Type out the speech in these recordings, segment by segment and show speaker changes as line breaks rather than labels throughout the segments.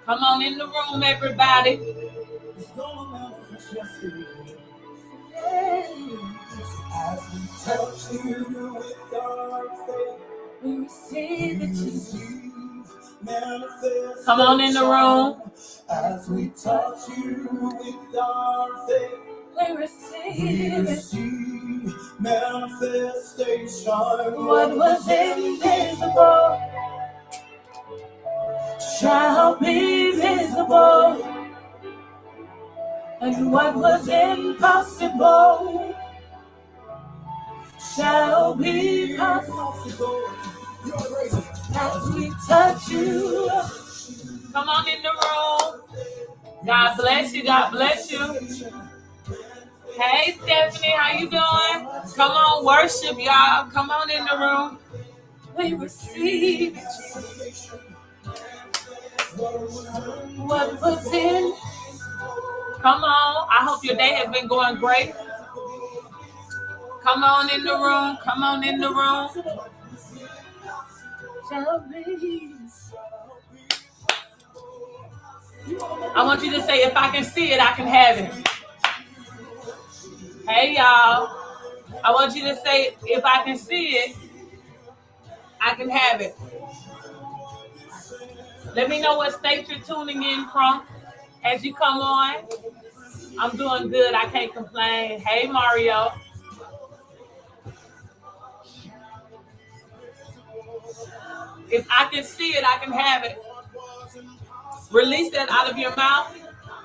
Come on in the room, everybody. As we touch you with our faith, we receive it. Manifest. Come on in the room. As we touch you with our faith, we receive manifestation. What was invisible shall be visible, and what was impossible shall be possible. As we touch you. Come on in the room. God bless you. God bless you. Hey, Stephanie, how you doing? Come on, worship, y'all. Come on in the room. We receive what was in. Come on. I hope your day has been going great. Come on in the room. Come on in the room. I want you to say, if I can see it, I can have it. Hey, y'all. I want you to say, if I can see it, I can have it. Let me know what state you're tuning in from as you come on. I'm doing good. I can't complain. Hey, Mario. If I can see it, I can have it. Release that out of your mouth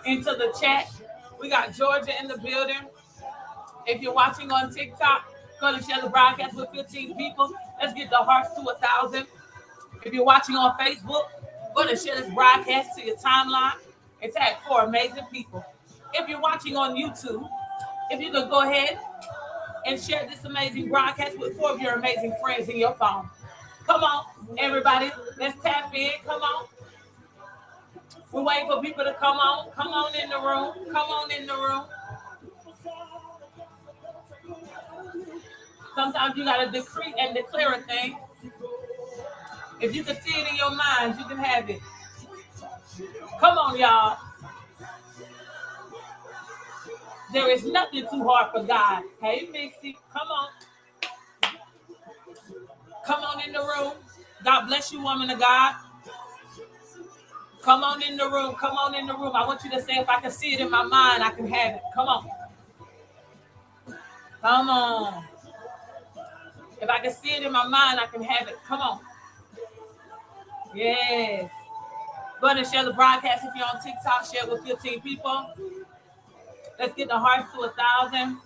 into the chat. We got Georgia in the building. If you're watching on TikTok, go to share the broadcast with 15 people. Let's get the hearts to 1,000. If you're watching on Facebook, go to share this broadcast to your timeline and tag 4 amazing people. If you're watching on YouTube, if you could go ahead and share this amazing broadcast with 4 of your amazing friends in your phone. Come on, everybody. Let's tap in. Come on. We're waiting for people to come on. Come on in the room. Come on in the room. Sometimes you got to decree and declare a thing. If you can see it in your mind, you can have it. Come on, y'all. There is nothing too hard for God. Hey, Missy, come on. Come on in the room. God bless you, woman of God. Come on in the room. Come on in the room. I want you to say, if I can see it in my mind, I can have it. Come on. Come on. If I can see it in my mind, I can have it. Come on. Yes. Go ahead and share the broadcast. If you're on TikTok, share it with 15 people. Let's get the hearts to 1,000.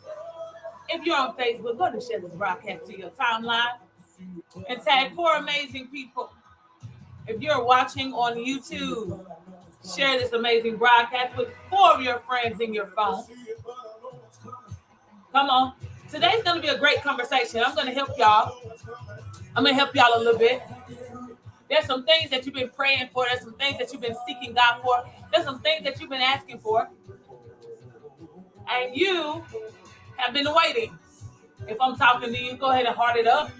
If you're on Facebook, go ahead and share this broadcast to your timeline and tag 4 amazing people. If you're watching on YouTube, share this amazing broadcast with 4 of your friends in your phone. Come on. Today's going to be a great conversation. I'm going to help y'all. I'm going to help y'all a little bit. There's some things that you've been praying for. There's some things that you've been seeking God for. There's some things that you've been asking for. And you have been waiting. If I'm talking to you, go ahead and heart it up.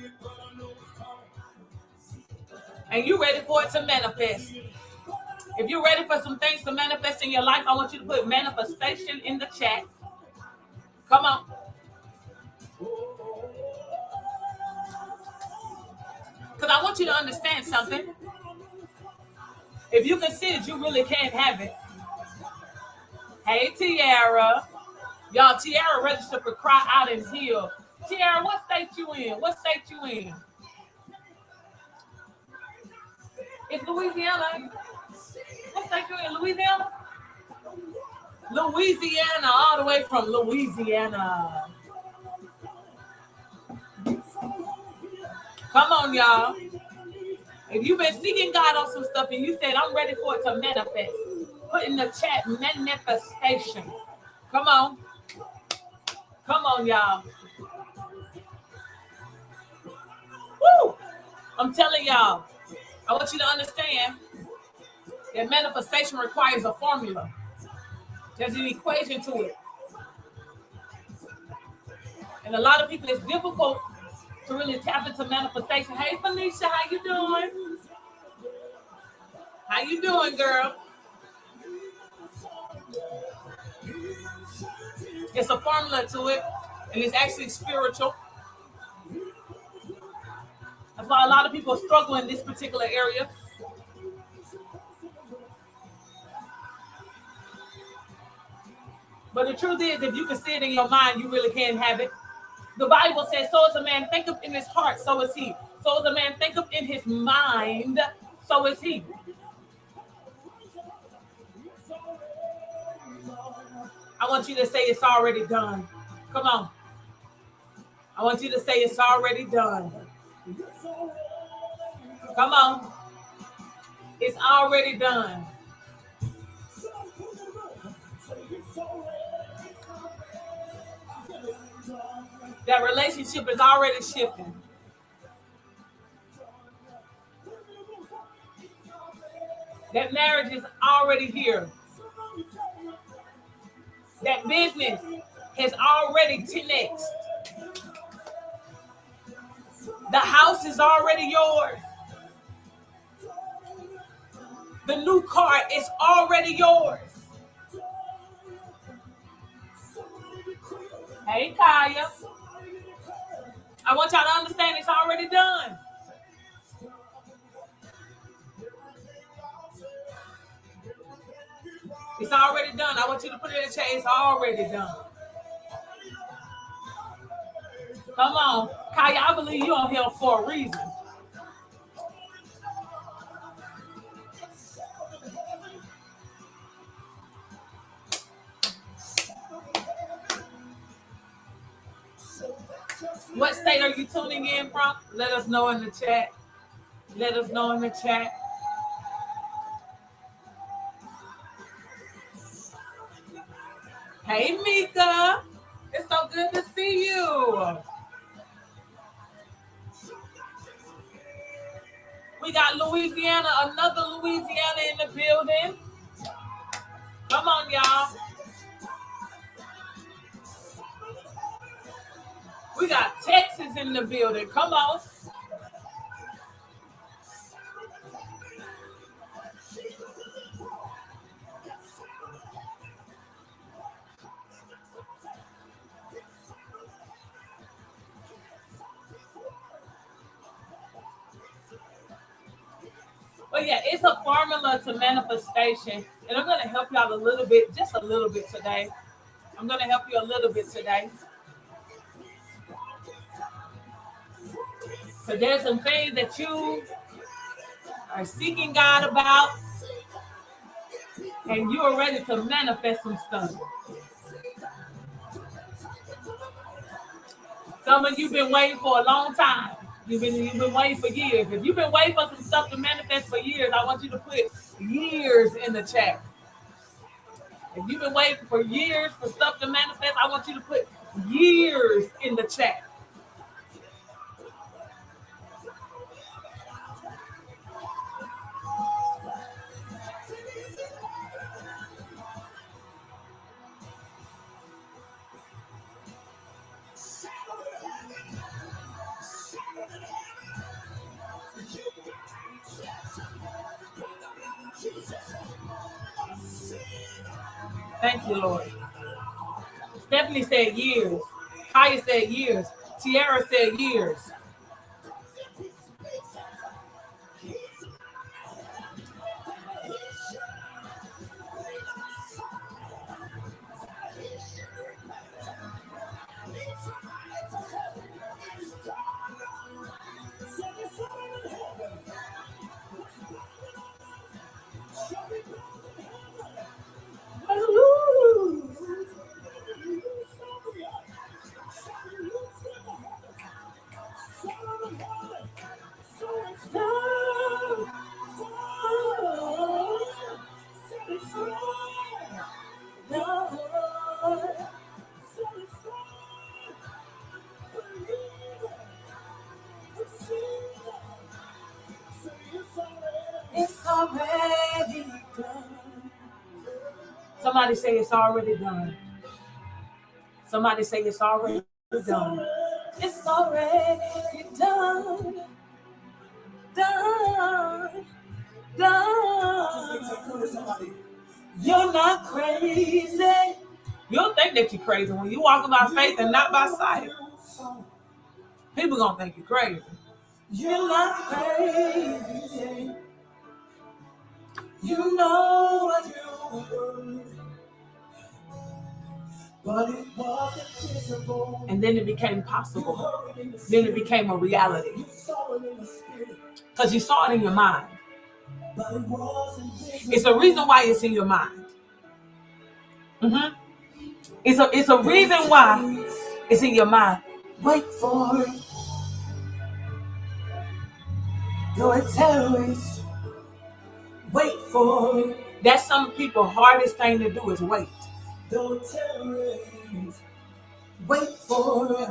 And you're ready for it to manifest. If you're ready for some things to manifest in your life, I want you to put manifestation in the chat. Come on. Because I want you to understand something. If you can see it, you really can't have it. Hey, Tiara. Y'all, Tiara registered for Cry Out and Heal. Tiara, what state you in? What state you in? It's Louisiana. What state you in? Louisiana? Louisiana, all the way from Louisiana. Come on, y'all. If you've been seeking God on some stuff and you said, I'm ready for it to manifest, put in the chat, manifestation. Come on. Come on, y'all. Woo! I'm telling y'all, I want you to understand that manifestation requires a formula. There's an equation to it. And a lot of people, it's difficult to really tap into manifestation. Hey, Felicia, how you doing? How you doing, girl? It's a formula to it, and it's actually spiritual. That's why a lot of people struggle in this particular area. But the truth is, if you can see it in your mind, you really can have it. The Bible says, so as a man thinketh in his heart, so is he. So as a man thinketh in his mind, so is he. I want you to say it's already done. Come on. I want you to say it's already done. Come on. It's already done. That relationship is already shifting. That marriage is already here. That business has already 10x. The house is already yours. The new car is already yours. Hey, Kaya. I want y'all to understand it's already done. It's already done. I want you to put it in the chat. It's already done. Come on. Kaya, I believe you're on here for a reason. What state are you tuning in from? Let us know in the chat. Let us know in the chat. Hey, Mika. It's so good to see you. We got Louisiana, another Louisiana in the building. Come on, y'all. We got Texas in the building. Come on. But yeah, it's a formula to manifestation. And I'm going to help y'all a little bit, just a little bit today. I'm going to help you a little bit today. So there's some things that you are seeking God about, and you are ready to manifest some stuff. Some of you been waiting for a long time. You've been waiting for years. If you've been waiting for some stuff to manifest for years, I want you to put years in the chat. If you've been waiting for years for stuff to manifest, I want you to put years in the chat. Thank you, Lord. Stephanie said years. Kaya said years. Tiara said years. It's already done. Somebody say it's already done. Somebody say it's already done. It's already done. Done. Done. You're not crazy. You'll think that you're crazy when you walking by faith and not by sight. People gonna think you're crazy. You're not crazy. You know what you heard, but it wasn't visible. And then it became possible. Then it became a reality. Because you saw it in your mind. But it wasn't visible. It's a reason why it's in your mind. Mm-hmm. It's a reason why it's in your mind. Wait for it. You're a terrorist. Wait for it. That's some people's hardest thing to do is wait. Don't terrorist. Wait for it.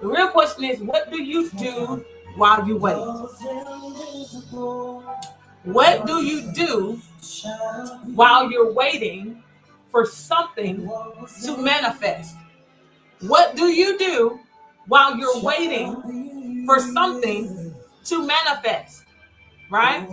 The real question is, what do you do while you wait? What do you do while you're waiting for something to manifest? What do you do while you're waiting for something to manifest? Right?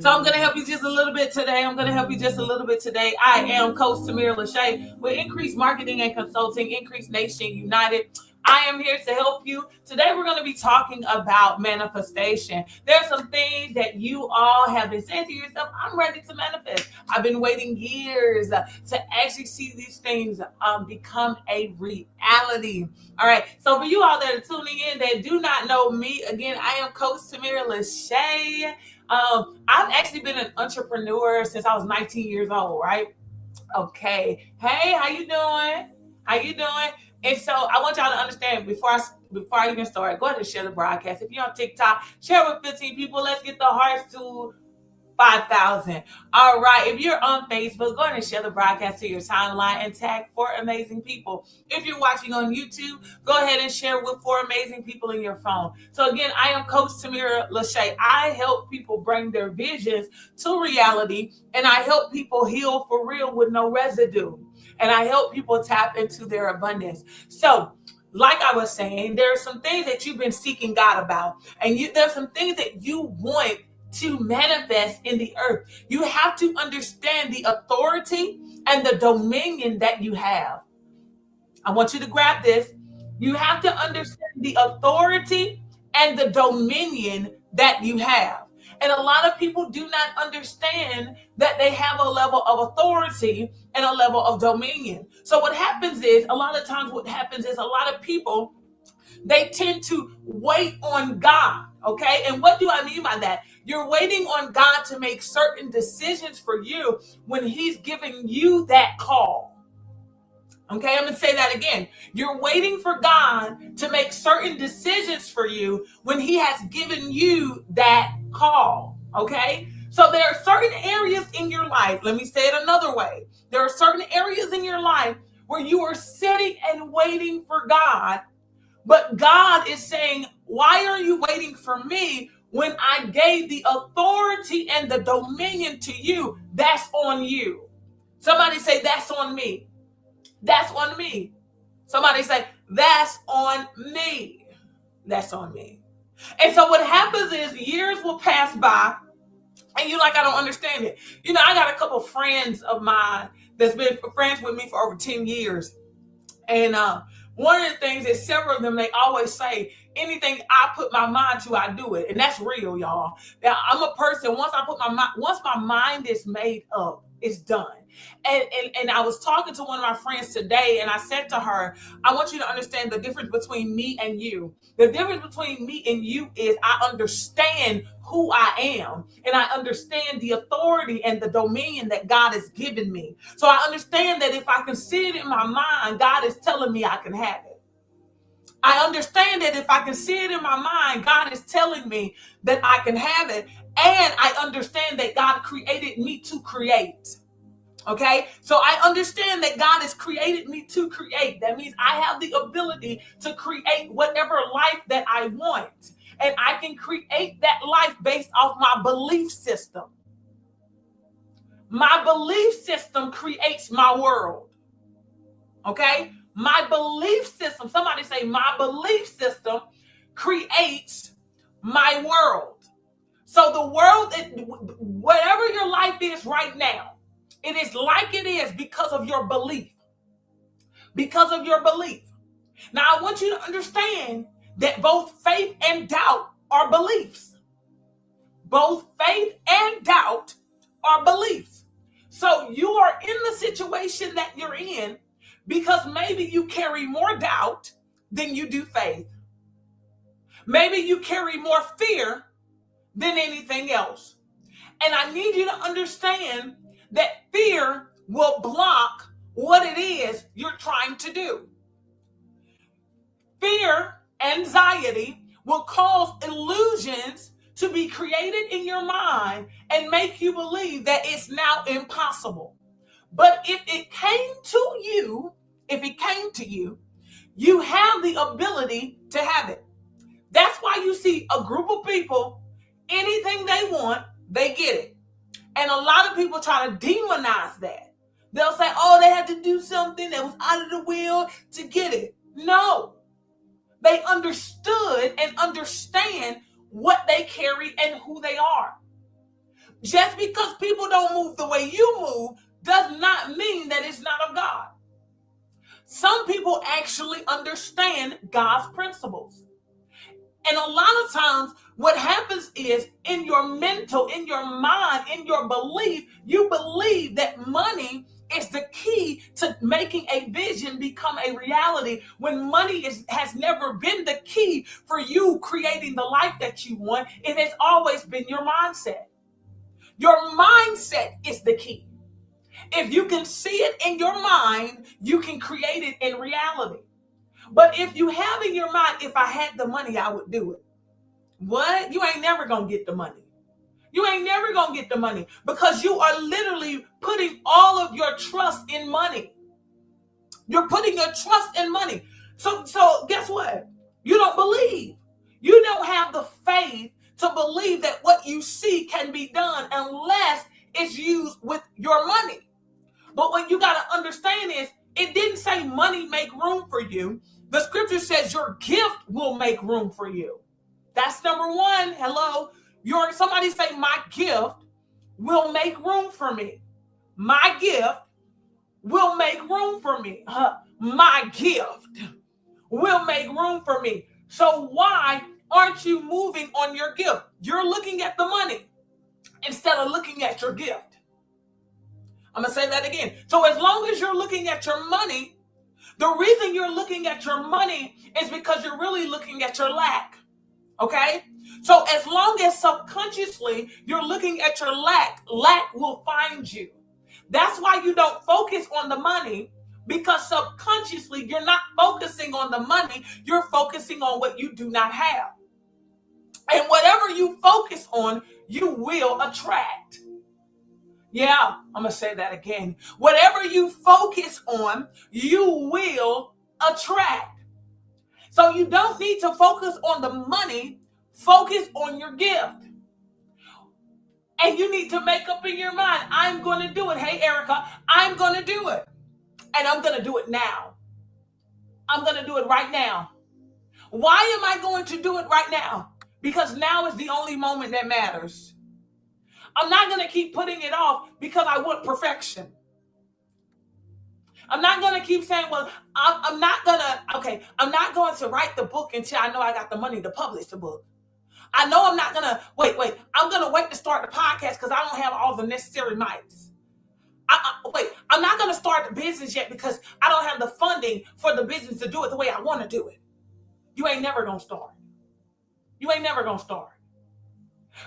So I'm going to help you just a little bit today. I am Coach Tamir Lachey with Increased Marketing and Consulting, Increased Nation United. I am here to help you. Today we're going to be talking about manifestation. There are some things that you all have been saying to yourself, I'm ready to manifest. I've been waiting years to actually see these things become a reality. All right. So for you all that are tuning in that do not know me, again, I am Coach Tamir Lachey. I've actually been an entrepreneur since I was 19 years old, right? Okay. Hey, how you doing? And so I want y'all to understand before I even start, go ahead and share the broadcast. If you're on TikTok, share with 15 people. Let's get the hearts to 5,000. All right. If you're on Facebook, go ahead and share the broadcast to your timeline and tag 4 amazing people. If you're watching on YouTube, go ahead and share with 4 amazing people in your phone. So again, I am Coach Tamir Lachey. I help people bring their visions to reality, and I help people heal for real with no residue. And I help people tap into their abundance. So, like I was saying, there are some things that you've been seeking God about, and there's some things that you want to manifest in the earth. You have to understand the authority and the dominion that you have. I want you to grab this. You have to understand the authority and the dominion that you have. And a lot of people do not understand that they have a level of authority and a level of dominion. So what happens is, a lot of people, they tend to wait on God, okay? And what do I mean by that? You're waiting on God to make certain decisions for you when he's giving you that call. Okay, I'm going to say that again. You're waiting for God to make certain decisions for you when he has given you that call. Okay, so there are certain areas in your life. Let me say it another way. There are certain areas in your life where you are sitting and waiting for God, but God is saying, why are you waiting for me when I gave the authority and the dominion to you? That's on you. Somebody say, that's on me. That's on me. Somebody say, that's on me. That's on me. And so what happens is years will pass by and you're like, I don't understand it. You know, I got a couple friends of mine that's been friends with me for over 10 years. And one of the things is several of them, they always say, anything I put my mind to, I do it. And that's real, y'all. Now, I'm a person, once my mind is made up, it's done. And I was talking to one of my friends today, and I said to her, I want you to understand the difference between me and you. The difference between me and you is I understand who I am, and I understand the authority and the dominion that God has given me. So I understand that if I can see it in my mind, God is telling me I can have it. I understand that if I can see it in my mind, God is telling me that I can have it. And I understand that God created me to create. Okay, so I understand that God has created me to create. That means I have the ability to create whatever life that I want. And I can create that life based off my belief system. My belief system creates my world. Okay, my belief system, somebody say, my belief system creates my world. So the world, whatever your life is right now, It is like it is because of your belief. Because of your belief. Now, I want you to understand that both faith and doubt are beliefs. Both faith and doubt are beliefs. So you are in the situation that you're in because maybe you carry more doubt than you do faith. Maybe you carry more fear than anything else. And I need you to understand that fear will block what it is you're trying to do. Fear, anxiety, will cause illusions to be created in your mind and make you believe that it's now impossible. But if it came to you, you have the ability to have it. That's why you see a group of people, anything they want, they get it. And a lot of people try to demonize that. They'll say, oh, they had to do something that was out of the will to get it. No. They understood and understand what they carry and who they are. Just because people don't move the way you move does not mean that it's not of God. Some people actually understand God's principles. And a lot of times what happens is in your mental, in your mind, in your belief, you believe that money is the key to making a vision become a reality when money has never been the key for you creating the life that you want. It has always been your mindset. Your mindset is the key. If you can see it in your mind, you can create it in reality. But if you have in your mind, if I had the money, I would do it. What? You ain't never going to get the money. You ain't never going to get the money because you are literally putting all of your trust in money. You're putting your trust in money. So guess what? You don't believe. You don't have the faith to believe that what you see can be done unless it's used with your money. But what you got to understand is it didn't say money make room for you. The scripture says your gift will make room for you. That's number one. Hello. Somebody say my gift will make room for me. My gift will make room for me. My gift will make room for me. So why aren't you moving on your gift? You're looking at the money instead of looking at your gift. I'm going to say that again. So as long as you're looking at your money, the reason you're looking at your money is because you're really looking at your lack. Okay? So as long as subconsciously you're looking at your lack will find you. That's why you don't focus on the money, because subconsciously you're not focusing on the money, you're focusing on what you do not have. And whatever you focus on, you will attract. Yeah, I'm going to say that again. Whatever you focus on, you will attract. So you don't need to focus on the money, focus on your gift. And you need to make up in your mind, I'm going to do it. Hey, Erica, I'm going to do it. And I'm going to do it now. I'm going to do it right now. Why am I going to do it right now? Because now is the only moment that matters. I'm not going to keep putting it off because I want perfection. I'm not going to keep saying, well, I'm not going to write the book until I know I got the money to publish the book. I know I'm not going to, I'm going to wait to start the podcast because I don't have all the necessary mics. I'm not going to start the business yet because I don't have the funding for the business to do it the way I want to do it. You ain't never going to start. You ain't never going to start.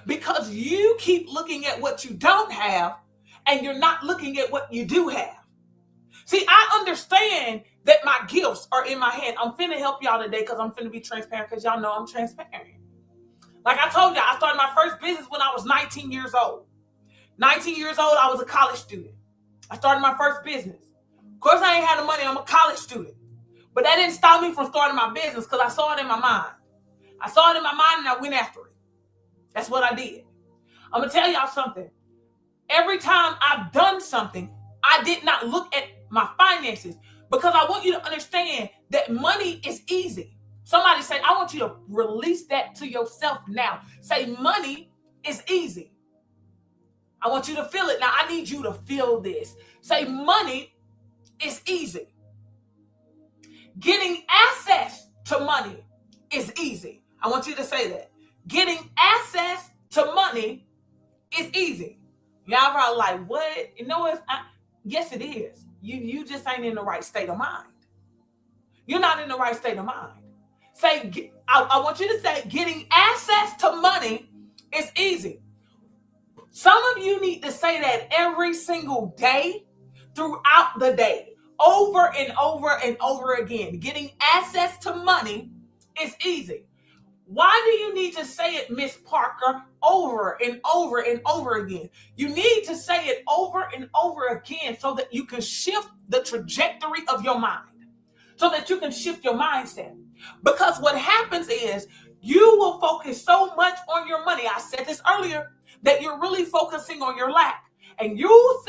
Because you keep looking at what you don't have and you're not looking at what you do have. See, I understand that my gifts are in my hand. I'm finna help y'all today because I'm finna be transparent because y'all know I'm transparent. Like I told you, I started my first business when I was 19 years old. 19 years old, I was a college student. I started my first business. Of course, I ain't had the money. I'm a college student. But that didn't stop me from starting my business because I saw it in my mind. I saw it in my mind and I went after it. That's what I did. I'm going to tell y'all something. Every time I've done something, I did not look at my finances because I want you to understand that money is easy. Somebody say, I want you to release that to yourself now. Say, money is easy. I want you to feel it. Now, I need you to feel this. Say, money is easy. Getting access to money is easy. I want you to say that. Getting access to money is easy. Y'all probably like, what? You know what? Yes, it is. You just ain't in the right state of mind. You're not in the right state of mind. Say, I want you to say, getting access to money is easy. Some of you need to say that every single day throughout the day, over and over and over again. Getting access to money is easy. Why do you need to say it, Miss Parker, over and over and over again? You need to say it over and over again so that you can shift the trajectory of your mind, so that you can shift your mindset. Because what happens is you will focus so much on your money. I said this earlier, that you're really focusing on your lack. And y'all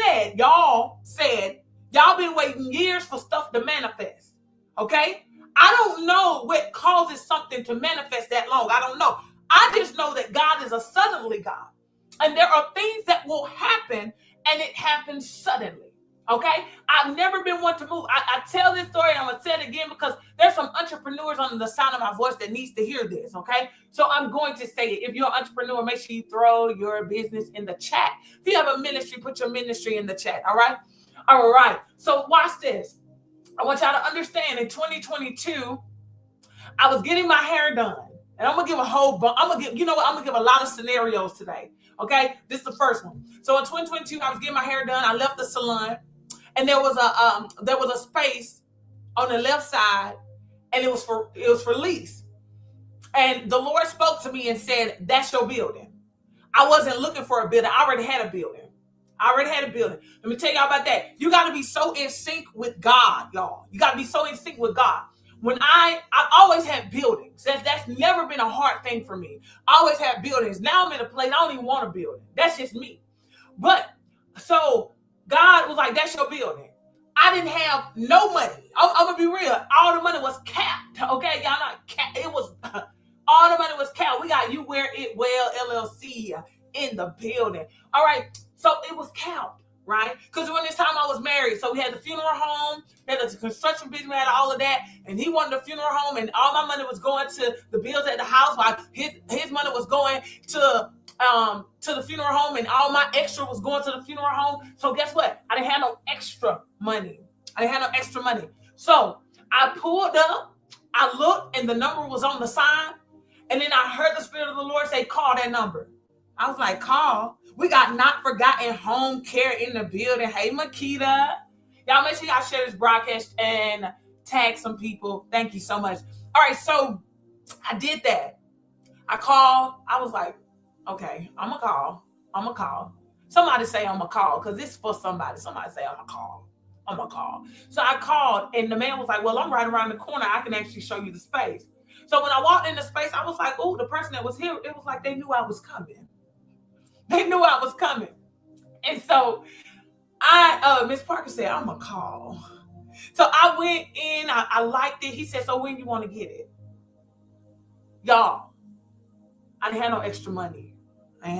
been waiting years for stuff to manifest. Okay? I don't know what causes something to manifest that long. I don't know. I just know that God is a suddenly God. And there are things that will happen, and it happens suddenly. Okay? I've never been one to move. I tell this story, and I'm going to say it again because there's some entrepreneurs on the sound of my voice that needs to hear this. Okay? So I'm going to say it. If you're an entrepreneur, make sure you throw your business in the chat. If you have a ministry, put your ministry in the chat. All right? All right. So watch this. I want y'all to understand, in 2022, I was getting my hair done. And I'm going to give I'm going to give a lot of scenarios today. Okay? This is the first one. So in 2022, I was getting my hair done. I left the salon, and there was a space on the left side, and it was for lease. And the Lord spoke to me and said, that's your building. I wasn't looking for a building. I already had a building. Let me tell y'all about that. You got to be so in sync with God, y'all. You got to be so in sync with God. When I always had buildings. That's never been a hard thing for me. I always had buildings. Now I'm in a place, I don't even want a building. That's just me. But so God was like, that's your building. I didn't have no money. I'm going to be real. All the money was capped. Okay, y'all not capped. It was, all the money was capped. We got You Wear It Well LLC in the building. All right. So it was capped, right? Because during this time I was married. So we had the funeral home, we had the construction business, we had all of that. And he wanted the funeral home, and all my money was going to the bills at the house, while his money was going to the funeral home, and all my extra was going to the funeral home. So guess what? I didn't have no extra money. So I pulled up, I looked, and the number was on the sign. And then I heard the Spirit of the Lord say, call that number. I was like, call? We got Not Forgotten Home Care in the building. Hey, Makita. Y'all make sure y'all share this broadcast and tag some people. Thank you so much. All right, so I did that. I called. I was like, okay, I'm going to call. Somebody say I'm going to call, because this is for somebody. Somebody say I'm going to call. So I called, and the man was like, well, I'm right around the corner. I can actually show you the space. So when I walked in the space, I was like, oh, the person that was here, it was like they knew I was coming. And so Miss Parker said, I'm going to call. So I went in, I liked it. He said, so when you want to get it? Y'all, I didn't have no extra money. All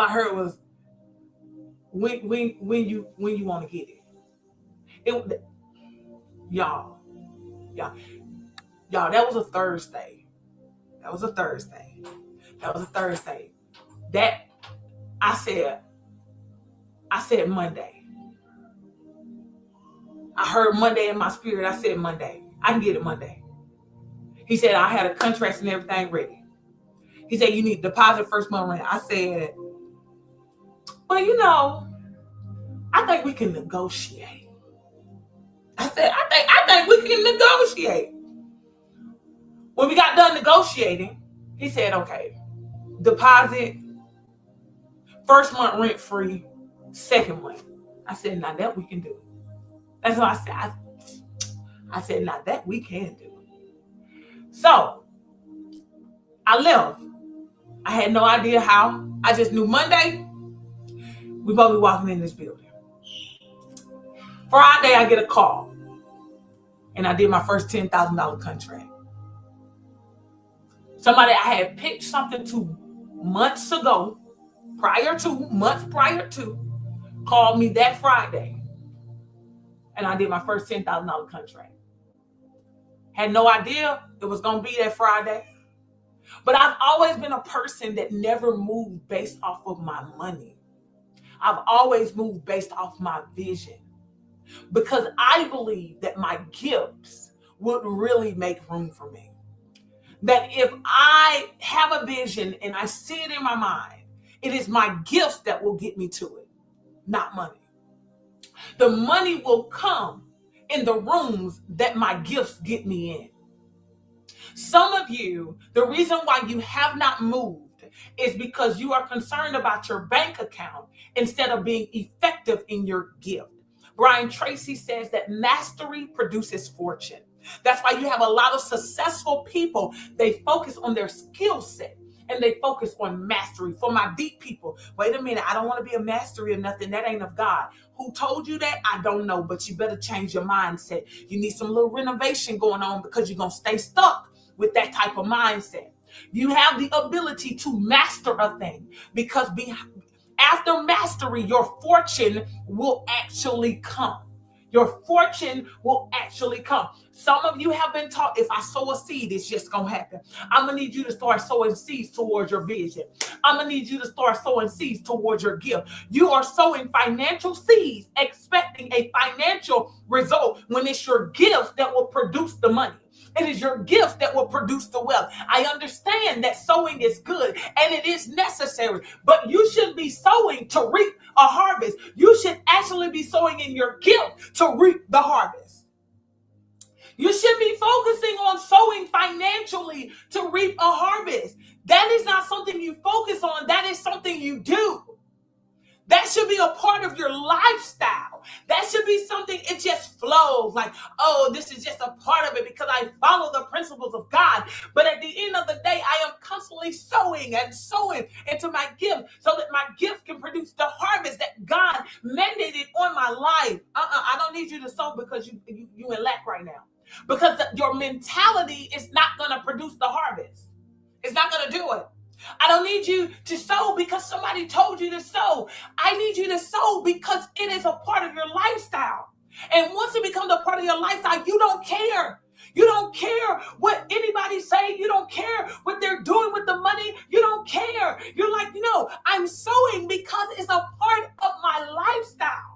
I heard was, when you want to get it? Y'all, that was a Thursday. That I said Monday. I heard Monday in my spirit. I said Monday. I can get it Monday. He said I had a contract and everything ready. He said you need to deposit first month rent. I said, well, I think we can negotiate. I said, I think we can negotiate. When we got done negotiating, he said, okay, deposit, first month rent free, second month. I said, now that we can do. That's what I said. I said, now that we can do. So I left. I had no idea how. I just knew Monday, we both be walking in this building. Friday, I get a call. And I did my first $10,000 contract. Somebody I had pitched something to months ago months prior to, called me that Friday, and I did my first $10,000 contract. Had no idea it was going to be that Friday. But I've always been a person that never moved based off of my money. I've always moved based off my vision, because I believe that my gifts would really make room for me. That if I have a vision and I see it in my mind, it is my gifts that will get me to it, not money. The money will come in the rooms that my gifts get me in. Some of you, the reason why you have not moved is because you are concerned about your bank account instead of being effective in your gift. Brian Tracy says that mastery produces fortune. That's why you have a lot of successful people. They focus on their skill set and they focus on mastery. For my deep people, wait a minute, I don't want to be a mastery or nothing. That ain't of God. Who told you that? I don't know, but you better change your mindset. You need some little renovation going on, because you're going to stay stuck with that type of mindset. You have the ability to master a thing, because after mastery, your fortune will actually come. Your fortune will actually come. Some of you have been taught, if I sow a seed, it's just going to happen. I'm going to need you to start sowing seeds towards your vision. I'm going to need you to start sowing seeds towards your gift. You are sowing financial seeds, expecting a financial result, when it's your gifts that will produce the money. It is your gifts that will produce the wealth. I understand that sowing is good and it is necessary, but you shouldn't be sowing to reap a harvest. You should actually be sowing in your gift to reap the harvest. You should be focusing on sowing financially to reap a harvest. That is not something you focus on. That is something you do. That should be a part of your lifestyle. That should be something, it just flows like, oh, this is just a part of it because I follow the principles of God. But at the end of the day, I am constantly sowing and sowing into my gift so that my gift can produce the harvest that God mandated on my life. I don't need you to sow because you in lack right now. Because your mentality is not going to produce the harvest. It's not going to do it. I don't need you to sow because somebody told you to sow. I need you to sow because it is a part of your lifestyle. And once it becomes a part of your lifestyle, you don't care. You don't care what anybody say. You don't care what they're doing with the money. You don't care. You're like, I'm sowing because it's a part of my lifestyle.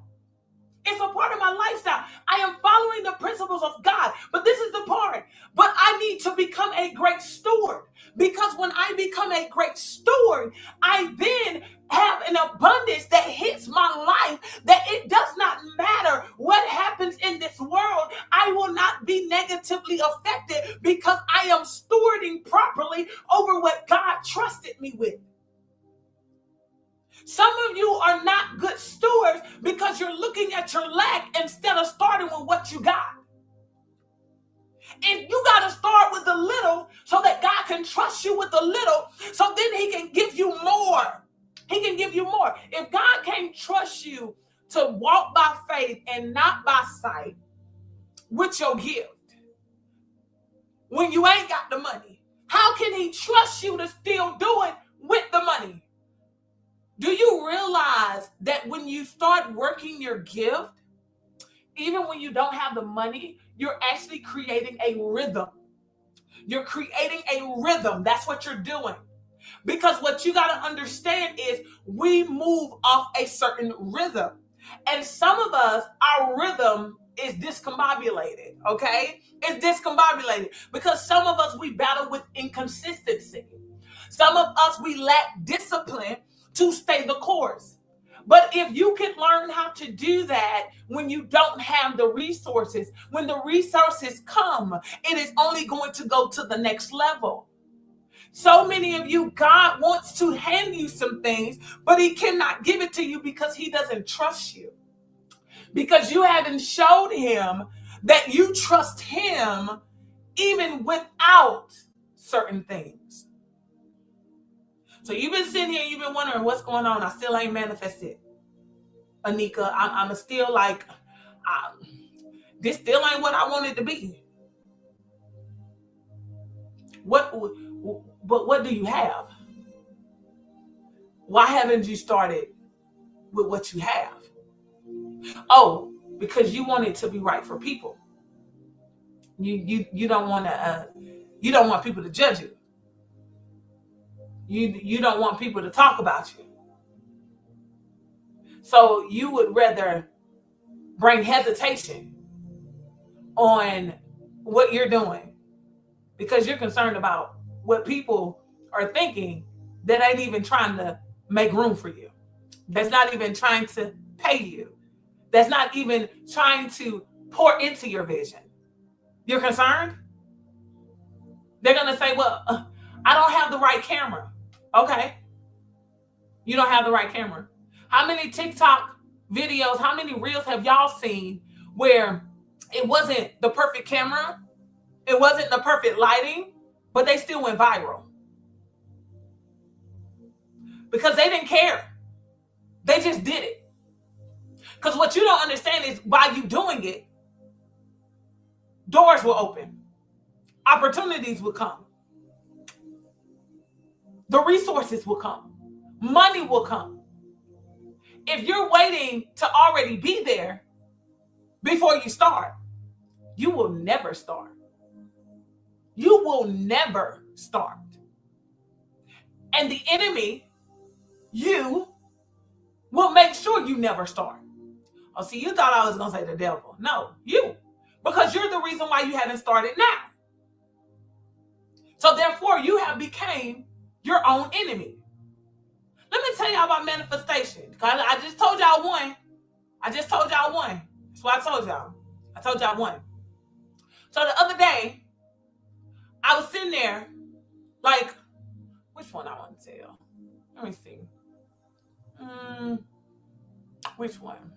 It's a part of my lifestyle. I am following the principles of God. But this is the part. But I need to become a great steward. Because when I become a great steward, I then have an abundance that hits my life, that it does not matter what happens in this world. I will not be negatively affected because I am stewarding properly over what God trusted me with. Some of you are not good stewards because you're looking at your lack instead of starting with what you got. And you got to start with the little so that God can trust you with the little, so then he can give you more. He can give you more. If God can't trust you to walk by faith and not by sight with your gift, when you ain't got the money, how can he trust you to still do it with the money? Do you realize that when you start working your gift, even when you don't have the money, you're actually creating a rhythm. You're creating a rhythm. That's what you're doing. Because what you got to understand is we move off a certain rhythm. And some of us, our rhythm is discombobulated, okay? It's discombobulated because some of us, we battle with inconsistency. Some of us, we lack discipline to stay the course. But if you can learn how to do that when you don't have the resources, when the resources come, it is only going to go to the next level. So many of you, God wants to hand you some things, but he cannot give it to you because he doesn't trust you. Because you haven't showed him that you trust him even without certain things. So you've been sitting here, you've been wondering what's going on. I still ain't manifested. Anika, I'm still like, this still ain't what I wanted to be. But what do you have? Why haven't you started with what you have? Oh, because you want it to be right for people. You don't want to. You don't want people to judge you. You don't want people to talk about you. So you would rather bring hesitation on what you're doing because you're concerned about what people are thinking that ain't even trying to make room for you. That's not even trying to pay you. That's not even trying to pour into your vision. You're concerned? They're going to say, well, I don't have the right camera. Okay. You don't have the right camera. How many TikTok videos, how many reels have y'all seen where it wasn't the perfect camera, it wasn't the perfect lighting, but they still went viral? Because they didn't care. They just did it. Because what you don't understand is by you doing it, doors will open. Opportunities will come. The resources will come. Money will come. If you're waiting to already be there before you start, you will never start. You will never start. And the enemy, you, will make sure you never start. Oh, see, you thought I was going to say the devil. No, you. Because you're the reason why you haven't started now. So therefore, you have become your own enemy. Let me tell y'all about manifestation. I just told y'all one. That's what I told y'all. I told y'all one. So the other day, I was sitting there, like, which one I want to tell? Let me see. Which one?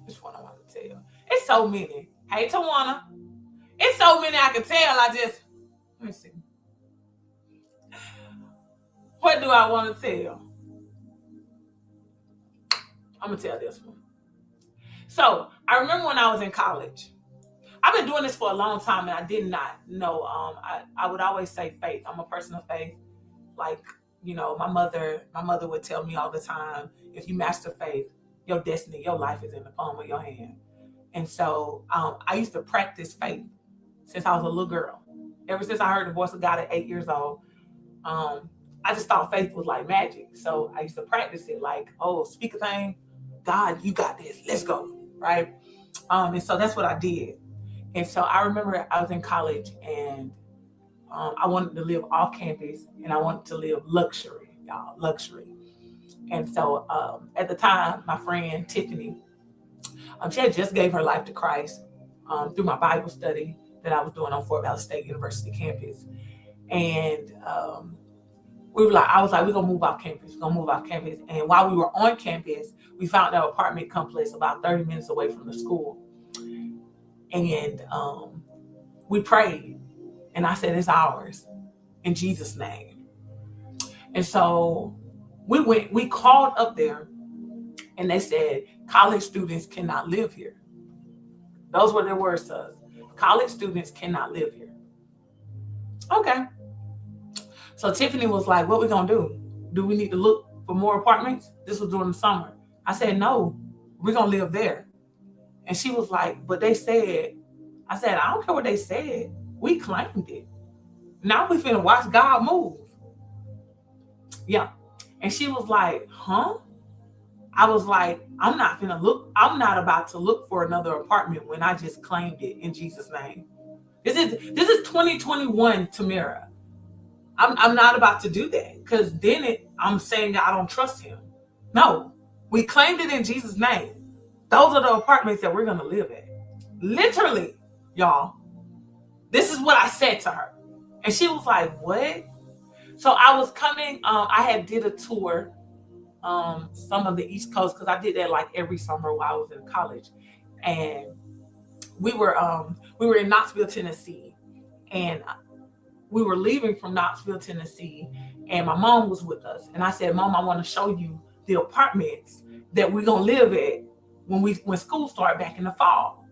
Which one I want to tell? It's so many. Hey, Tawana. It's so many I can tell. Let me see. What do I want to tell? I'm going to tell this one. So, I remember when I was in college. I've been doing this for a long time, and I did not know. I would always say faith. I'm a person of faith. Like, my mother would tell me all the time, if you master faith, your destiny, your life is in the palm of your hand. And so I used to practice faith since I was a little girl. Ever since I heard the voice of God at 8 years old, I just thought faith was like magic. So I used to practice it like, oh, speak a thing. God, you got this. Let's go. Right. And so that's what I did. And so I remember I was in college and I wanted to live off campus and I wanted to live luxury, y'all, luxury. And so at the time, my friend Tiffany, she had just gave her life to Christ through my Bible study that I was doing on Fort Valley State University campus. And I was like, we're going to move off campus. And while we were on campus, we found our apartment complex about 30 minutes away from the school. And we prayed. And I said, it's ours in Jesus' name. And so we called up there and they said, college students cannot live here. Those were their words to us. College students cannot live here. Okay. So Tiffany was like, what we going to do? Do we need to look for more apartments? This was during the summer. I said, no, we're going to live there. And she was like, but they said, I said, I don't care what they said. We claimed it. Now we finna watch God move. Yeah. And she was like, huh? I was like, I'm not about to look for another apartment when I just claimed it in Jesus' name. This is 2021, Tamara. I'm not about to do that because then I'm saying that I don't trust him. No, we claimed it in Jesus' name. Those are the apartments that we're going to live in. Literally, y'all. This is what I said to her. And she was like, what? So I was coming, I had did a tour, some of the East Coast, because I did that like every summer while I was in college. And we were in Knoxville, Tennessee. And we were leaving from Knoxville, Tennessee. And my mom was with us. And I said, Mom, I want to show you the apartments that we're going to live at when school started back in the fall.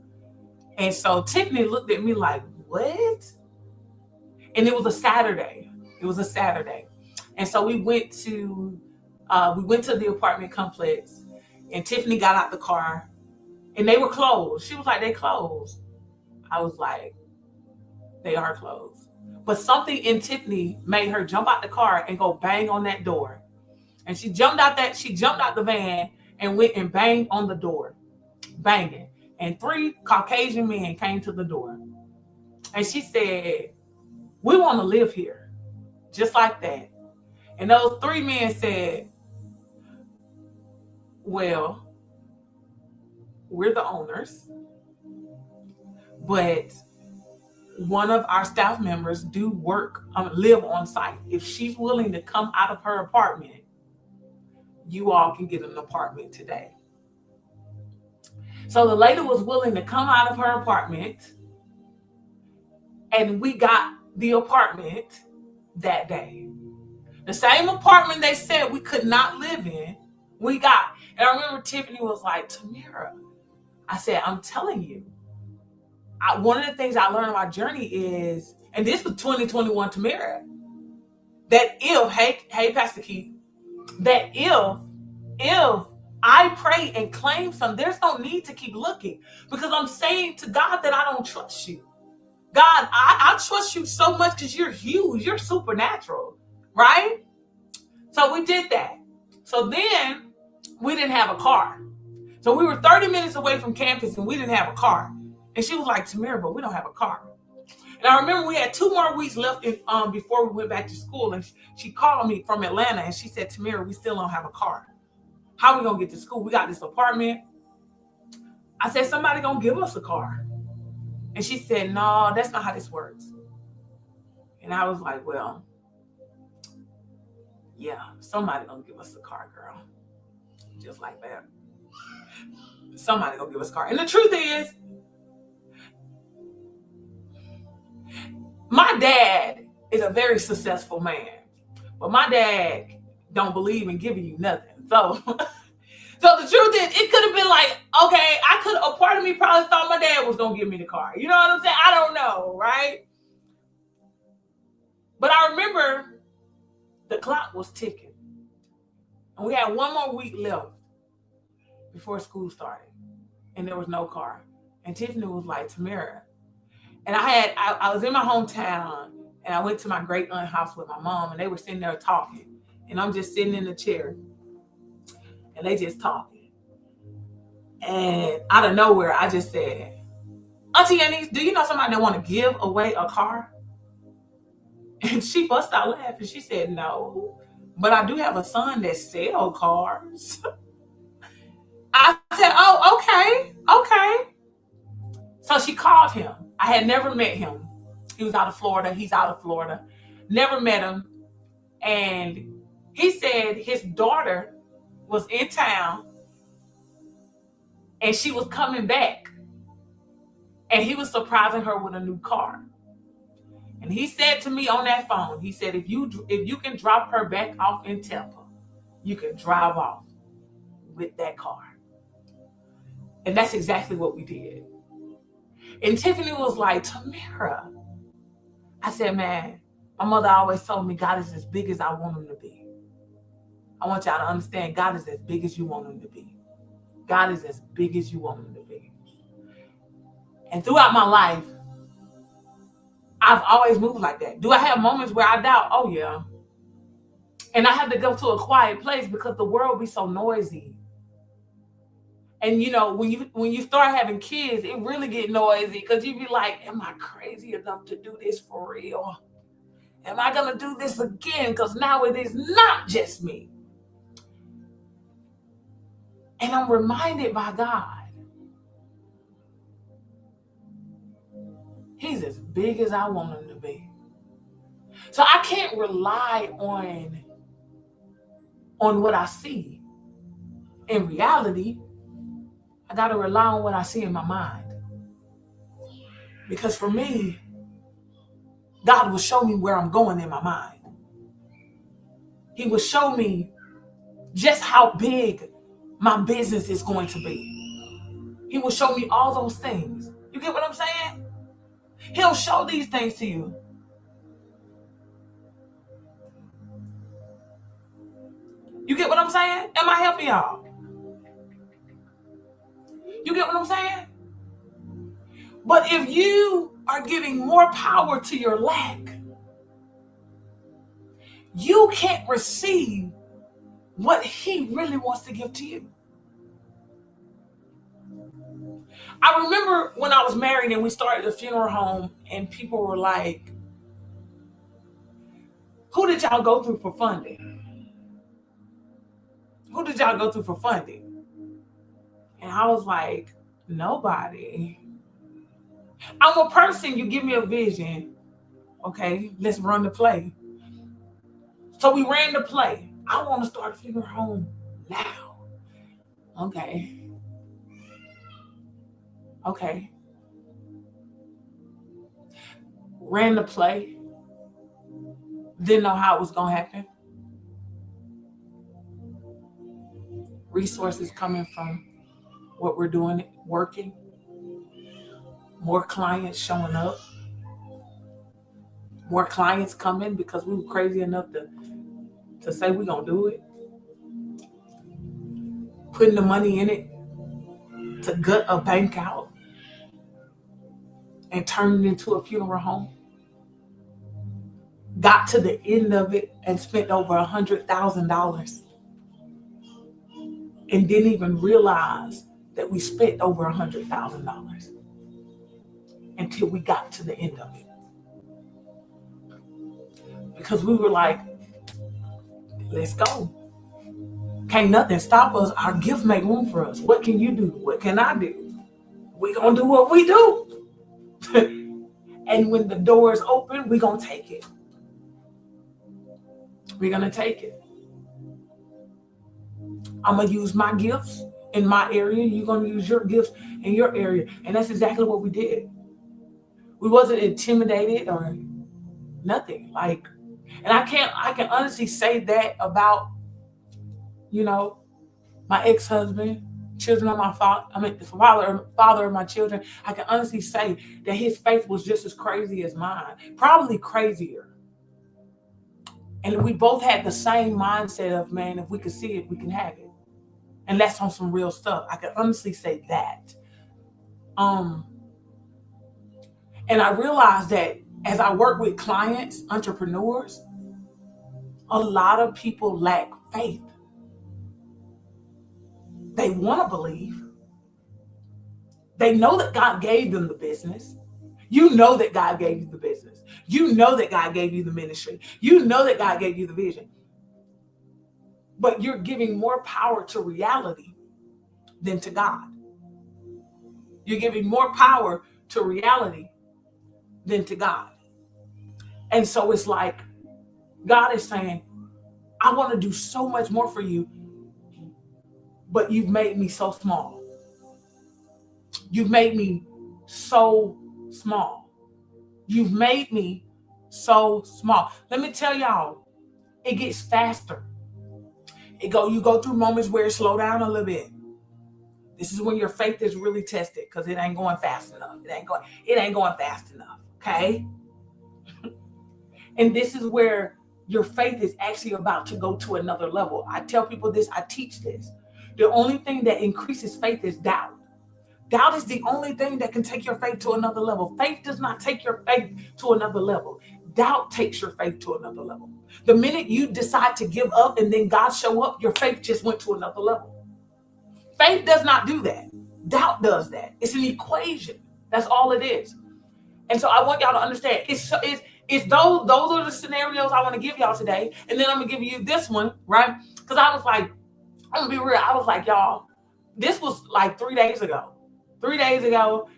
And so Tiffany looked at me like, what? And it was a Saturday. And so we went to We went to the apartment complex, and Tiffany got out the car, and they were closed. She was like, they closed. I was like, they are closed. But something in Tiffany made her jump out the car and go bang on that door. And she jumped out the van and went and banged on the door, banging. And 3 Caucasian men came to the door. And she said, we want to live here. Just like that. And those 3 men said, well, we're the owners, but one of our staff members live on site. If she's willing to come out of her apartment, you all can get an apartment today. So the lady was willing to come out of her apartment, and we got the apartment that day. The same apartment they said we could not live in, we got. And I remember Tiffany was like, Tamira, I said, I'm telling you, one of the things I learned on my journey is, and this was 2021 Tamira, that hey Pastor Keith, that if I pray and claim something, there's no need to keep looking, because I'm saying to God that I don't trust you. God, I trust you so much because you're huge, you're supernatural, right? So we did that. So then we didn't have a car. So we were 30 minutes away from campus and we didn't have a car. And she was like, Tamira, but we don't have a car. And I remember we had 2 more weeks left before we went back to school. And she called me from Atlanta and she said, Tamira, we still don't have a car. How are we going to get to school? We got this apartment. I said, somebody going to give us a car. And she said, no, that's not how this works. And I was like, well, yeah, somebody going to give us a car, girl. Just like that. Somebody going to give us a car. And the truth is, my dad is a very successful man, but my dad don't believe in giving you nothing. So the truth is, it could have been like, okay, a part of me probably thought my dad was going to give me the car. You know what I'm saying? I don't know, right? But I remember the clock was ticking. And we had 1 more week left before school started. And there was no car. And Tiffany was like, Tamira. And I was in my hometown, and I went to my great aunt's house with my mom, and they were sitting there talking. And I'm just sitting in the chair, and they just talking. And out of nowhere, I just said, Auntie Annie, do you know somebody that want to give away a car? And she bust out laughing. She said, no, but I do have a son that sells cars. I said, oh, okay. So she called him. I had never met him. He was out of Florida. He's out of Florida. Never met him. And he said his daughter was in town and she was coming back. And he was surprising her with a new car. And he said to me on that phone, he said, if you can drop her back off in Tampa, you can drive off with that car. And that's exactly what we did. And Tiffany was like, Tamira. I said, man, my mother always told me God is as big as I want him to be. I want y'all to understand God is as big as you want him to be. God is as big as you want him to be. And throughout my life, I've always moved like that. Do I have moments where I doubt? Oh, yeah. And I have to go to a quiet place because the world be so noisy. And you know, when you start having kids, it really get noisy because you be like, am I crazy enough to do this for real? Am I going to do this again? Because now it is not just me. And I'm reminded by God, he's as big as I want him to be. So I can't rely on what I see. In reality, I got to rely on what I see in my mind. Because for me, God will show me where I'm going in my mind. He will show me just how big my business is going to be. He will show me all those things. You get what I'm saying? He'll show these things to you. You get what I'm saying? Am I helping y'all? You get what I'm saying? But if you are giving more power to your lack, you can't receive what he really wants to give to you. I remember when I was married and we started a funeral home and people were like, who did y'all go through for funding? Who did y'all go through for funding? And I was like, nobody. I'm a person, you give me a vision. Okay, let's run the play. So we ran the play. I want to start a funeral home now. Okay. Ran the play. Didn't know how it was going to happen. Resources coming from what we're doing, working. More clients showing up. More clients coming because we were crazy enough to say we're going to do it. Putting the money in it to gut a bank out and turn it into a funeral home. Got to the end of it and spent over $100,000 and didn't even realize that we spent over $100,000 until we got to the end of it. Because we were like, let's go. Can't nothing stop us. Our gifts make room for us. What can you do? What can I do? We're going to do what we do. And when the doors open, we're going to take it. We're going to take it. I'm going to use my gifts in my area. You're going to use your gifts in your area. And that's exactly what we did. We wasn't intimidated or nothing. And I can honestly say that about, my ex-husband, children of my father of my children. I can honestly say that his faith was just as crazy as mine, probably crazier. And we both had the same mindset of, man, if we could see it, we can have it. And that's on some real stuff. I can honestly say that. And I realized that as I work with clients, entrepreneurs, a lot of people lack faith. They want to believe. They know that God gave them the business. You know that God gave you the business. You know that God gave you the ministry. You know that God gave you the vision. But you're giving more power to reality than to God. You're giving more power to reality than to God. And so it's like God is saying, I want to do so much more for you, but you've made me so small. You've made me so small. You've made me so small. Let me tell y'all, it gets faster. You go through moments where it slow down a little bit. This is when your faith is really tested because it ain't going fast enough. It ain't going fast enough. Okay? And this is where your faith is actually about to go to another level. I tell people this, I teach this. The only thing that increases faith is doubt. Doubt is the only thing that can take your faith to another level. Faith does not take your faith to another level. Doubt takes your faith to another level. The minute you decide to give up and then God show up, your faith just went to another level. Faith does not do that. Doubt does that. It's an equation. That's all it is. And so I want y'all to understand. It's those are the scenarios I want to give y'all today. And then I'm going to give you this one, right? Because I was like, I'm going to be real. I was like, y'all, this was like 3 days ago. 3 days ago,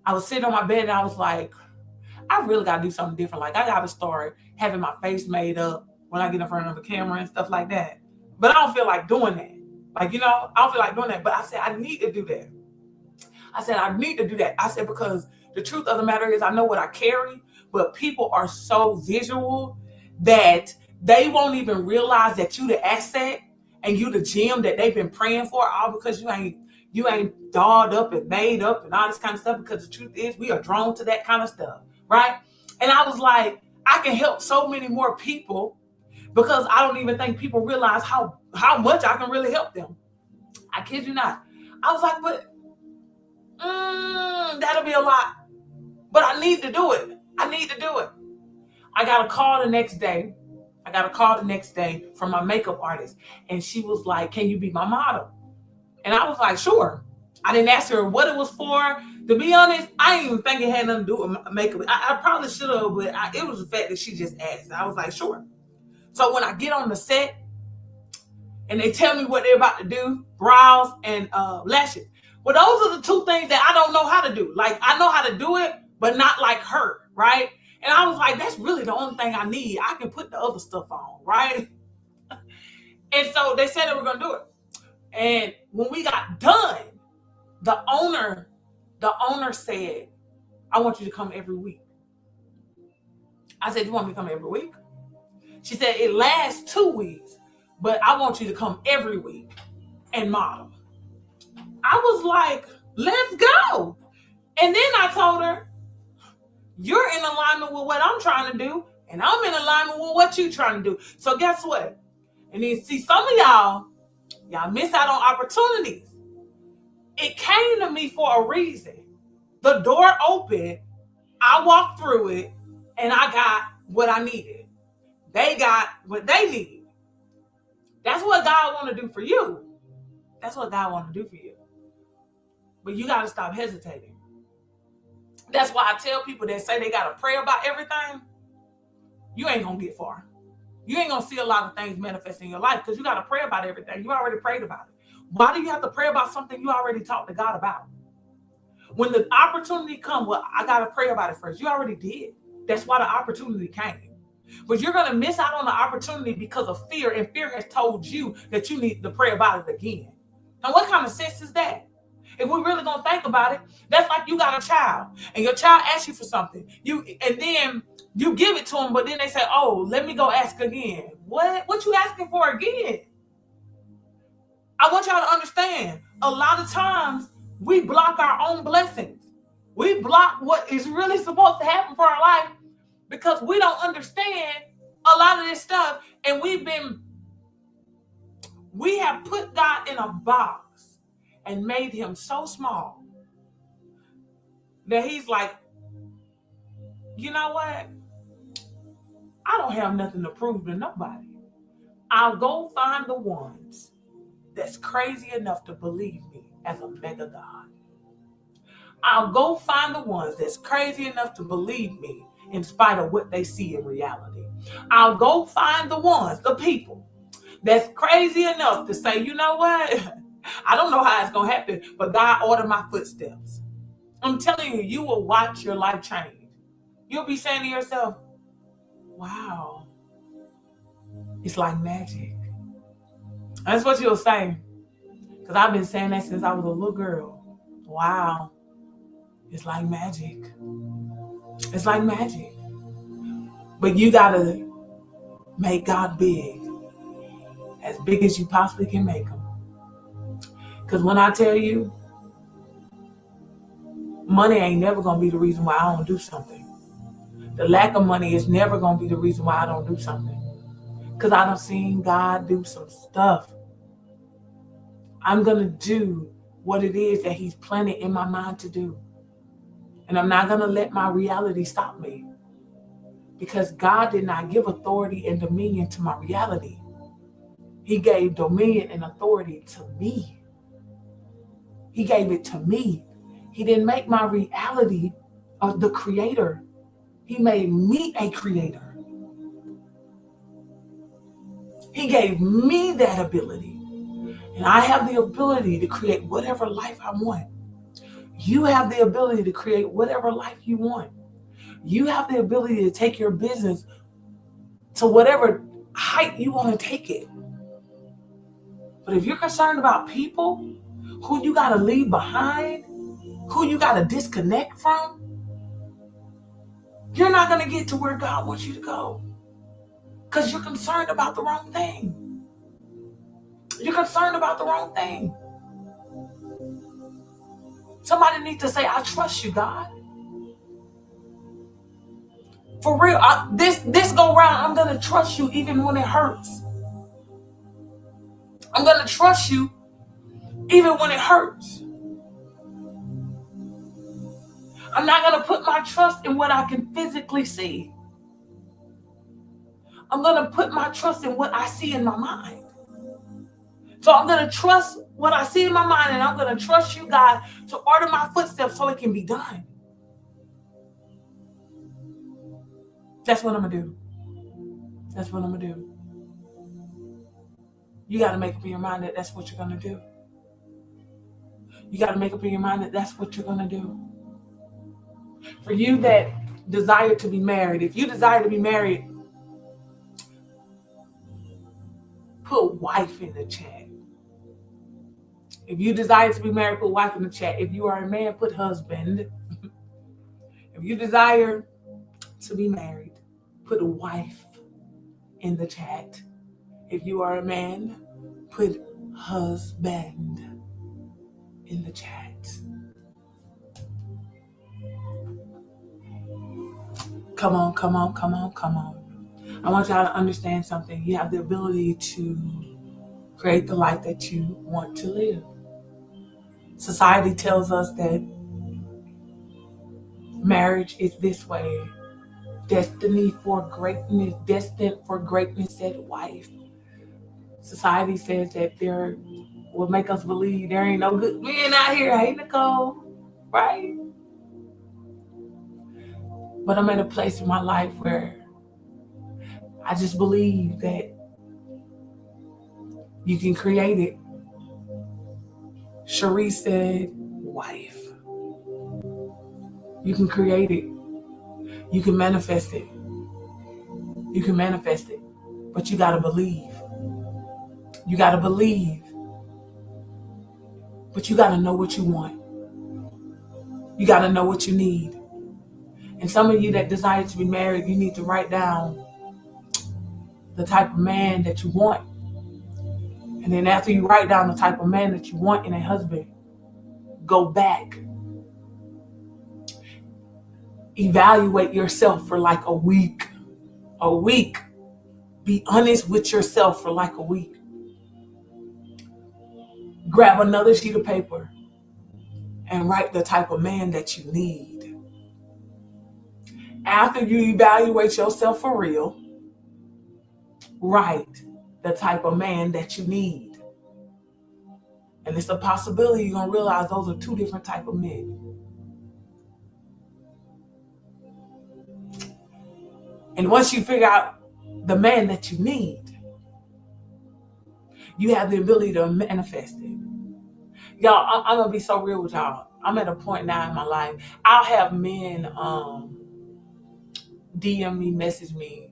I was sitting on my bed and I was like, I really got to do something different. Like, I got to start having my face made up when I get in front of the camera and stuff like that. But I don't feel like doing that. I don't feel like doing that. But I said, I need to do that. I said, because the truth of the matter is I know what I carry, but people are so visual that they won't even realize that you the asset and you the gem that they've been praying for, all because you ain't dolled up and made up and all this kind of stuff. Because the truth is we are drawn to that kind of stuff, right? And I was like, I can help so many more people because I don't even think people realize how much I can really help them. I kid you not. I was like, but that'll be a lot. But I need to do it. I need to do it. I got a call the next day. From my makeup artist. And she was like, can you be my model? And I was like, sure. I didn't ask her what it was for. To be honest, I didn't even think it had nothing to do with makeup. I probably should have, but it was the fact that she just asked. I was like, sure. So when I get on the set and they tell me what they're about to do, brows and lashes. Well, those are the two things that I don't know how to do. Like, I know how to do it, but not like her, right? And I was like, that's really the only thing I need. I can put the other stuff on, right? And so they said they were going to do it. And when we got done, the owner said, I want you to come every week. I said, you want me to come every week? She said, it lasts 2 weeks, but I want you to come every week and model. I was like, let's go. And then I told her, you're in alignment with what I'm trying to do, and I'm in alignment with what you're trying to do. So guess what? And then see, some of y'all miss out on opportunities. It came to me for a reason. The door opened, I walked through it, and I got what I needed. They got what they need. That's what God want to do for you. That's what God want to do for you. But you got to stop hesitating. That's why I tell people that say they got to pray about everything, you ain't going to get far. You ain't going to see a lot of things manifest in your life because you got to pray about everything. You already prayed about it. Why do you have to pray about something you already talked to God about? When the opportunity comes, well, I got to pray about it first. You already did. That's why the opportunity came. But you're going to miss out on the opportunity because of fear, and fear has told you that you need to pray about it again. And what kind of sense is that? If we're really going to think about it, that's like you got a child and your child asks you for something. And then you give it to them, but then they say, oh, let me go ask again. What you asking for again? I want y'all to understand, a lot of times we block our own blessings. We block what is really supposed to happen for our life because we don't understand a lot of this stuff. And we have put God in a box and made him so small that he's like, you know what? I don't have nothing to prove to nobody. I'll go find the ones that's crazy enough to believe me as a mega God. I'll go find the ones that's crazy enough to believe me in spite of what they see in reality. I'll go find the ones, the people that's crazy enough to say, you know what? I don't know how it's going to happen, but God ordered my footsteps. I'm telling you, you will watch your life change. You'll be saying to yourself, wow, it's like magic. That's what you'll say. Because I've been saying that since I was a little girl. Wow, it's like magic. It's like magic. But you got to make God big. As big as you possibly can make him. Because when I tell you, money ain't never going to be the reason why I don't do something. The lack of money is never going to be the reason why I don't do something. Because I done seen God do some stuff. I'm going to do what it is that he's planted in my mind to do. And I'm not going to let my reality stop me. Because God did not give authority and dominion to my reality. He gave dominion and authority to me. He gave it to me. He didn't make my reality of the creator. He made me a creator. He gave me that ability. And I have the ability to create whatever life I want. You have the ability to create whatever life you want. You have the ability to take your business to whatever height you want to take it. But if you're concerned about people who you got to leave behind, who you got to disconnect from, you're not going to get to where God wants you to go. Because you're concerned about the wrong thing. You're concerned about the wrong thing. Somebody needs to say, I trust you, God. For real, this go round, I'm going to trust you even when it hurts. I'm going to trust you even when it hurts. I'm not going to put my trust in what I can physically see. I'm going to put my trust in what I see in my mind. So I'm going to trust what I see in my mind, and I'm going to trust you, God, to order my footsteps so it can be done. That's what I'm going to do. That's what I'm going to do. You got to make up in your mind that that's what you're going to do. You got to make up in your mind that that's what you're going to do. For you that desire to be married, if you desire to be married, put wife in the chat. If you desire to be married, put wife in the chat. If you are a man, put husband. If you desire to be married, put a wife in the chat. If you are a man, put husband in the chat. Come on, come on, come on, come on. I want y'all to understand something. You have the ability to create the life that you want to live. Society tells us that marriage is this way. Destined for greatness, said wife. Society says that there will make us believe there ain't no good men out here. Hey, Nicole, right? But I'm at a place in my life where I just believe that you can create it. Cherie said, wife. You can create it. You can manifest it. You can manifest it. But you got to believe. You got to believe. But you got to know what you want. You got to know what you need. And some of you that desire to be married, you need to write down the type of man that you want. And then after you write down the type of man that you want in a husband, go back. Evaluate yourself for like a week. A week. Be honest with yourself for like a week. Grab another sheet of paper and write the type of man that you need. After you evaluate yourself for real, write the type of man that you need. And it's a possibility you're going to realize those are two different types of men. And once you figure out the man that you need, you have the ability to manifest it. Y'all, I'm going to be so real with y'all. I'm at a point now in my life. I'll have men DM me, message me,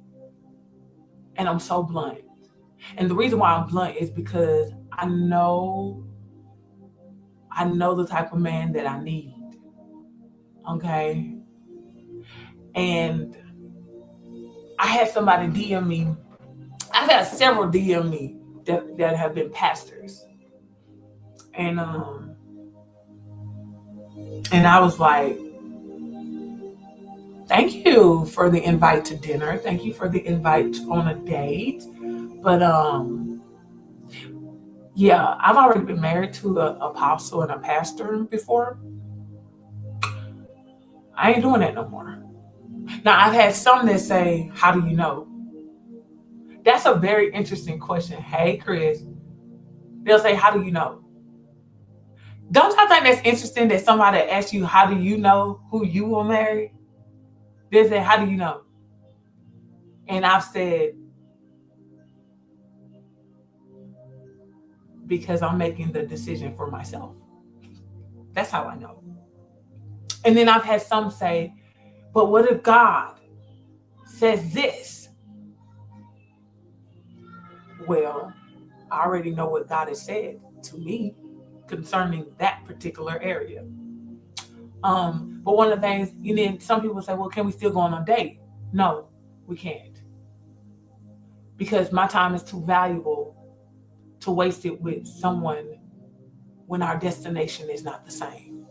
and I'm so blunt. And the reason why I'm blunt is because I know the type of man that I need. Okay? And I had somebody DM me. I've had several DM me that have been pastors. And I was like, thank you for the invite to dinner. Thank you for the invite on a date. But yeah, I've already been married to an apostle and a pastor before. I ain't doing that no more. Now, I've had some that say, how do you know? That's a very interesting question. Hey, Chris. They'll say, how do you know? Don't y'all think that's interesting that somebody asks you, how do you know who you will marry? They say, how do you know? And I've said, because I'm making the decision for myself. That's how I know. And then I've had some say, but what if God says this? Well, I already know what God has said to me concerning that particular area. But one of the things, some people say, well, can we still go on a date? No, we can't. Because my time is too valuable to waste it with someone when our destination is not the same.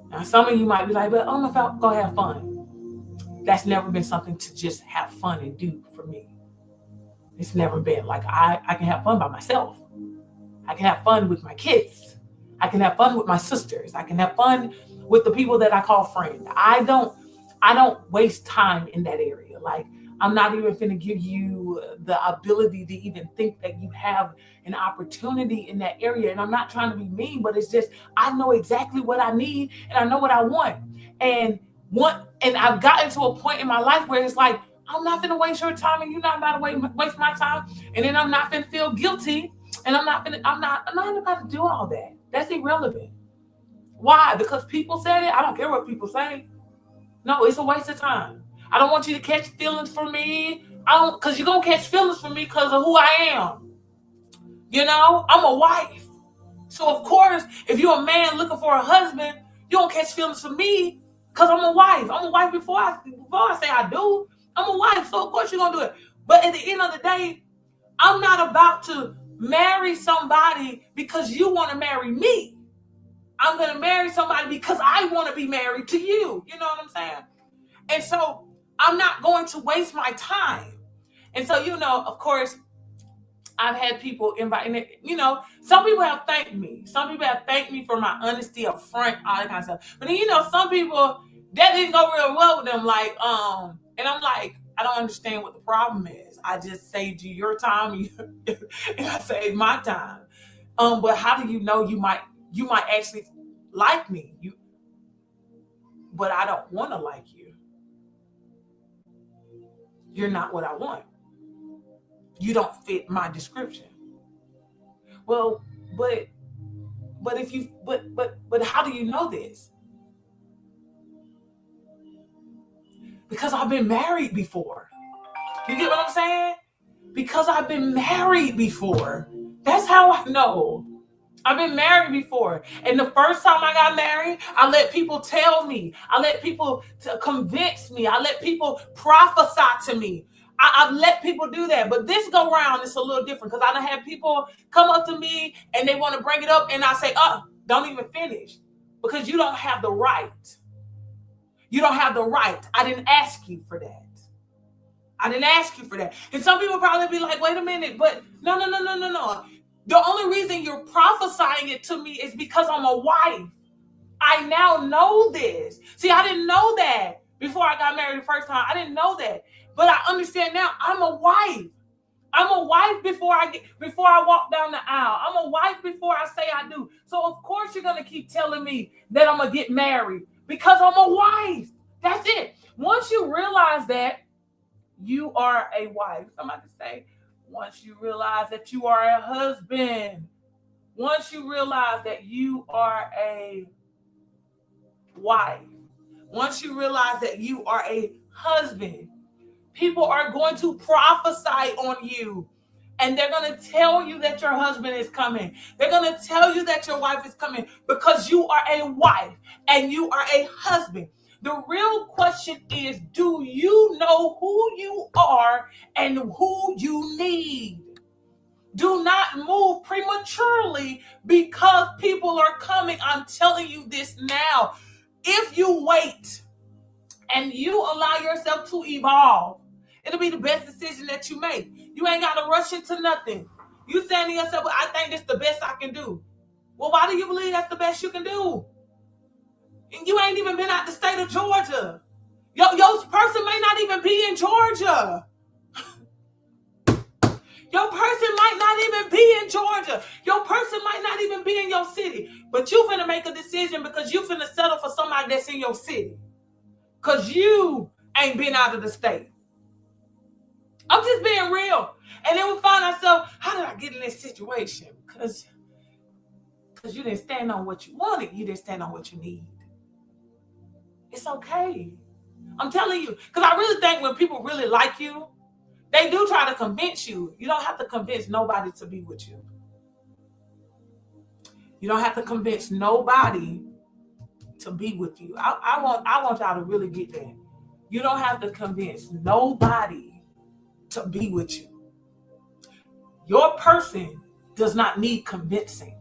Now, some of you might be like, but I'm about to go have fun. that's never been something to just have fun and do for me. It's never been like I can have fun by myself. I can have fun with my kids. I can have fun with my sisters. I can have fun with the people that I call friends. I don't waste time in that area. Like, I'm not even going to give you the ability to even think that you have an opportunity in that area. And I'm not trying to be mean, but it's just, I know exactly what I need and I know what I want. And I've gotten to a point in my life where it's like, I'm not going to waste your time and you're not about to waste my time. And then I'm not going to feel guilty. And I'm not about to do all that. That's irrelevant. Why? Because people said it. I don't care what people say. No, it's a waste of time. I don't want you to catch feelings for me. Because you're going to catch feelings for me because of who I am. You know, I'm a wife. So, of course, if you're a man looking for a husband, you don't catch feelings for me because I'm a wife. I'm a wife before I say I do. I'm a wife. So, of course, you're going to do it. But at the end of the day, I'm not about to marry somebody because you want to marry me. I'm going to marry somebody because I want to be married to you. You know what I'm saying? And so I'm not going to waste my time. And so, you know, of course, I've had people invite, you know, some people have thanked me. Some people have thanked me for my honesty up front, all that kind of stuff. But then, you know, some people, that didn't go real well with them. Like, and I'm like, I don't understand what the problem is. I just saved you your time and I saved my time. But how do you know you might actually like me? But I don't want to like you. You're not what I want. You don't fit my description. Well, but how do you know this? Because I've been married before. You get what I'm saying? Because I've been married before. That's how I know. I've been married before. And the first time I got married, I let people tell me. I let people convince me. I let people prophesy to me. I've let people do that. But this go round, it's a little different because I done had people come up to me and they want to bring it up. And I say, don't even finish because you don't have the right. You don't have the right. I didn't ask you for that. I didn't ask you for that. And some people probably be like, wait a minute, but no. The only reason you're prophesying it to me is because I'm a wife. I now know this. See, I didn't know that before I got married the first time. I didn't know that. But I understand now I'm a wife. I'm a wife before I walk down the aisle. I'm a wife before I say I do. So of course you're going to keep telling me that I'm going to get married because I'm a wife. That's it. Once you realize that you are a wife, somebody say, once you realize that you are a husband, once you realize that you are a wife, once you realize that you are a husband, people are going to prophesy on you. And they're going to tell you that your husband is coming. They're going to tell you that your wife is coming because you are a wife and you are a husband. The real question is, do you know who you are and who you need? Do not move prematurely because people are coming. I'm telling you this now. If you wait and you allow yourself to evolve, it'll be the best decision that you make. You ain't got to rush into nothing. You saying to yourself, well, I think this is the best I can do. Well, why do you believe that's the best you can do? And you ain't even been out the state of Georgia. Your person may not even be in Georgia. Your person might not even be in Georgia. Your person might not even be in your city. But you finna make a decision because you finna settle for somebody that's in your city. Because you ain't been out of the state. I'm just being real. And then we find ourselves, how did I get in this situation? Because you didn't stand on what you wanted. You didn't stand on what you need. It's okay. I'm telling you. Because I really think when people really like you, they do try to convince you. You don't have to convince nobody to be with you. You don't have to convince nobody to be with you. I want y'all to really get that. You don't have to convince nobody to be with you. Your person does not need convincing.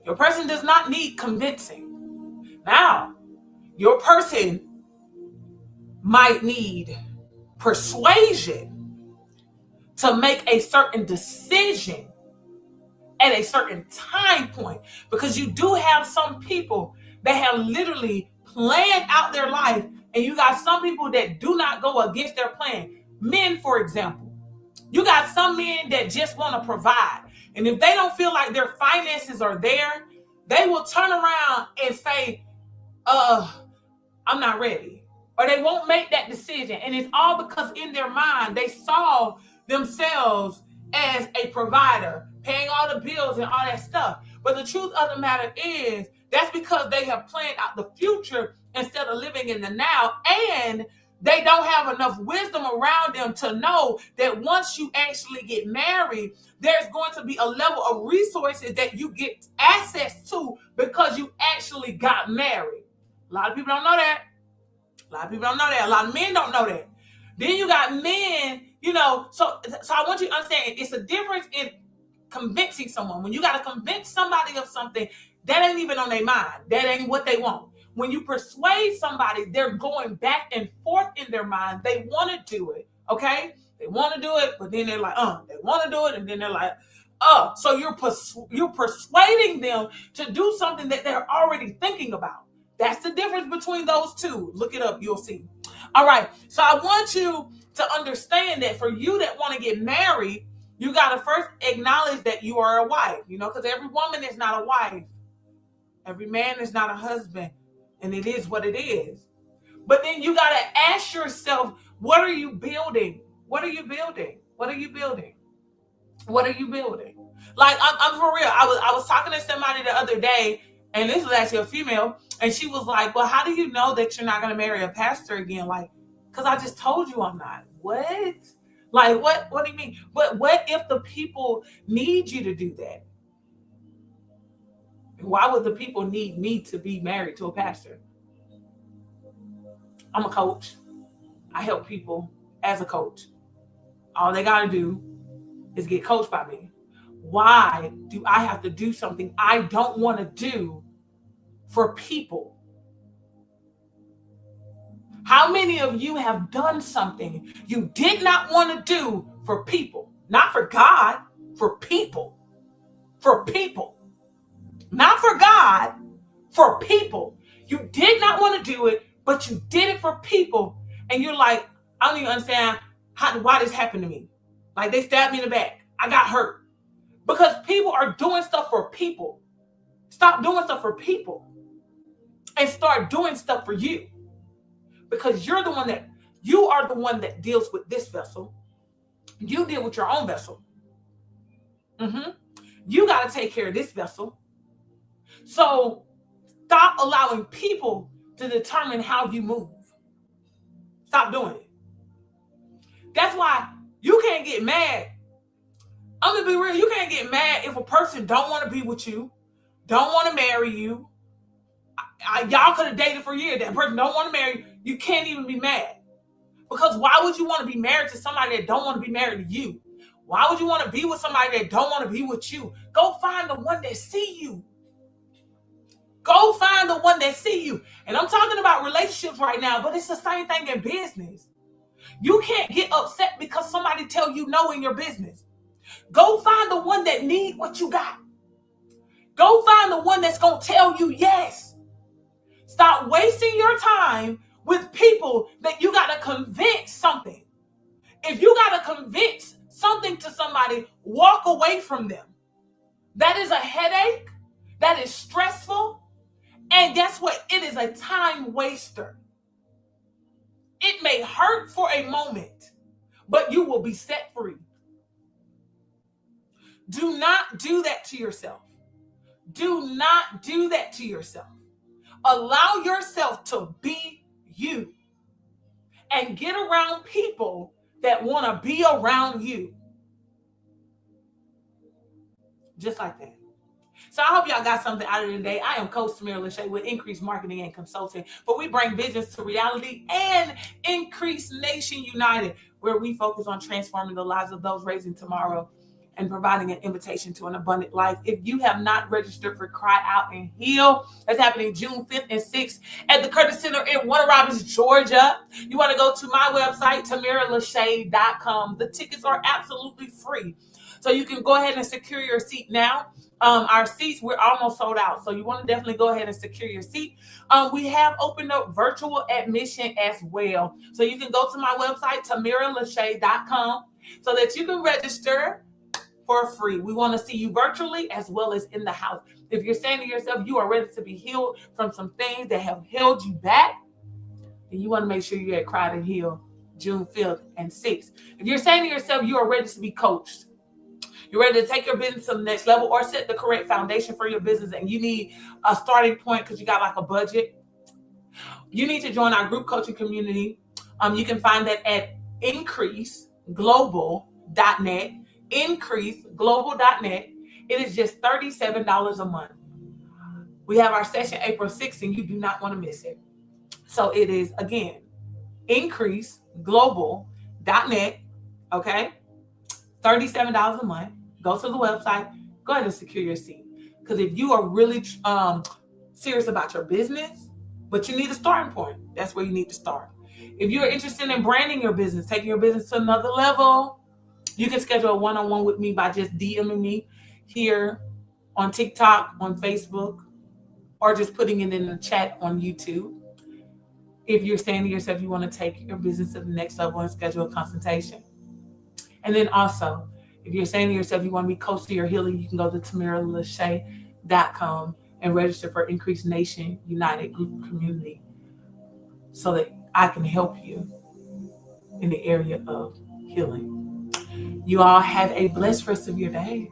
Your person does not need convincing. Now, Your person might need persuasion to make a certain decision at a certain time point, because you do have some people that have literally planned out their life, and you got some people that do not go against their plan. Men, for example, you got some men that just want to provide, and if they don't feel like their finances are there, they will turn around and say, I'm not ready, or they won't make that decision. And it's all because in their mind they saw themselves as a provider, paying all the bills and all that stuff. But the truth of the matter is, that's because they have planned out the future instead of living in the now, and they don't have enough wisdom around them to know that once you actually get married, there's going to be a level of resources that you get access to because you actually got married. A lot of people don't know that. A lot of people don't know that. A lot of men don't know that. Then you got men, so I want you to understand, it's a difference in convincing someone. When you got to convince somebody of something, that ain't even on their mind. That ain't what they want. When you persuade somebody, they're going back and forth in their mind. They want to do it, okay? They want to do it, but then they're like, they want to do it, and then they're like, so you're persuading them to do something that they're already thinking about. That's the difference between those two. Look it up, you'll see. All right, so I want you to understand that for you that want to get married, you got to first acknowledge that you are a wife, because every woman is not a wife. Every man is not a husband, and it is what it is. But then you got to ask yourself, what are you building? What are you building? What are you building? What are you building? Like, I'm for real. I was talking to somebody the other day, and this was actually a female, and she was like, well, how do you know that you're not going to marry a pastor again? Like, because I just told you I'm not. What? Like, what do you mean? But what if the people need you to do that? Why would the people need me to be married to a pastor? I'm a coach. I help people as a coach. All they got to do is get coached by me. Why do I have to do something I don't want to do for people? How many of you have done something you did not want to do for people? Not for God, for people. For people. Not for God, for people. You did not want to do it, but you did it for people. And you're like, I don't even understand why this happened to me. Like, they stabbed me in the back. I got hurt. Because people are doing stuff for people. Stop doing stuff for people and start doing stuff for you. Because you are the one that deals with this vessel. You deal with your own vessel. You got to take care of this vessel. So stop allowing people to determine how you move. Stop doing it. That's why you can't get mad. I'm going to be real. You can't get mad if a person don't want to be with you, don't want to marry you. Y'all could have dated for years. That person don't want to marry you. You can't even be mad. Because why would you want to be married to somebody that don't want to be married to you? Why would you want to be with somebody that don't want to be with you? Go find the one that see you. Go find the one that see you. And I'm talking about relationships right now, but it's the same thing in business. You can't get upset because somebody tell you no in your business. Go find the one that need what you got. Go find the one that's going to tell you yes. Stop wasting your time with people that you got to convince something. If you got to convince something to somebody, walk away from them. That is a headache. That is stressful. And guess what? It is a time waster. It may hurt for a moment, but you will be set free. Do not do that to yourself. Do not do that to yourself. Allow yourself to be you and get around people that want to be around you. Just like that. So I hope y'all got something out of the day. I am Coach Tamira Lachey with Increase Marketing and Consulting, but we bring visions to reality and Increase Nation United, where we focus on transforming the lives of those raising tomorrow. and providing an invitation to an abundant life. If you have not registered for Cry Out and Heal, that's happening June 5th and 6th at the Curtis Center in Warner Robins, Georgia. You want to go to my website, TamiraLachey.com. The tickets are absolutely free. So you can go ahead and secure your seat now. Our seats, we're almost sold out. So you want to definitely go ahead and secure your seat. We have opened up virtual admission as well. So you can go to my website, TamiraLachey.com, so that you can register for free. We want to see you virtually as well as in the house. If you're saying to yourself, you are ready to be healed from some things that have held you back, then you want to make sure you're at Cry and Heal June 5th and 6th. If you're saying to yourself, you are ready to be coached, you're ready to take your business to the next level or set the correct foundation for your business, and you need a starting point because you got like a budget, you need to join our group coaching community. You can find that at increaseglobal.net. increaseglobal.net. It is just $37 a month. We have our session April 6th, and you do not want to miss it. So it is, again, increaseglobal.net. Okay, $37 a month. Go to the website. Go ahead and secure your seat. Because if you are really serious about your business, but you need a starting point, that's where you need to start. If you're interested in branding your business, taking your business to another level, you can schedule a one-on-one with me by just DMing me here on TikTok, on Facebook, or just putting it in the chat on YouTube. If you're saying to yourself you want to take your business to the next level and schedule a consultation. And then also, if you're saying to yourself you want to be coached to your healing, you can go to TamiraLachey.com and register for Increase Nation United Group Community so that I can help you in the area of healing. You all have a blessed rest of your day.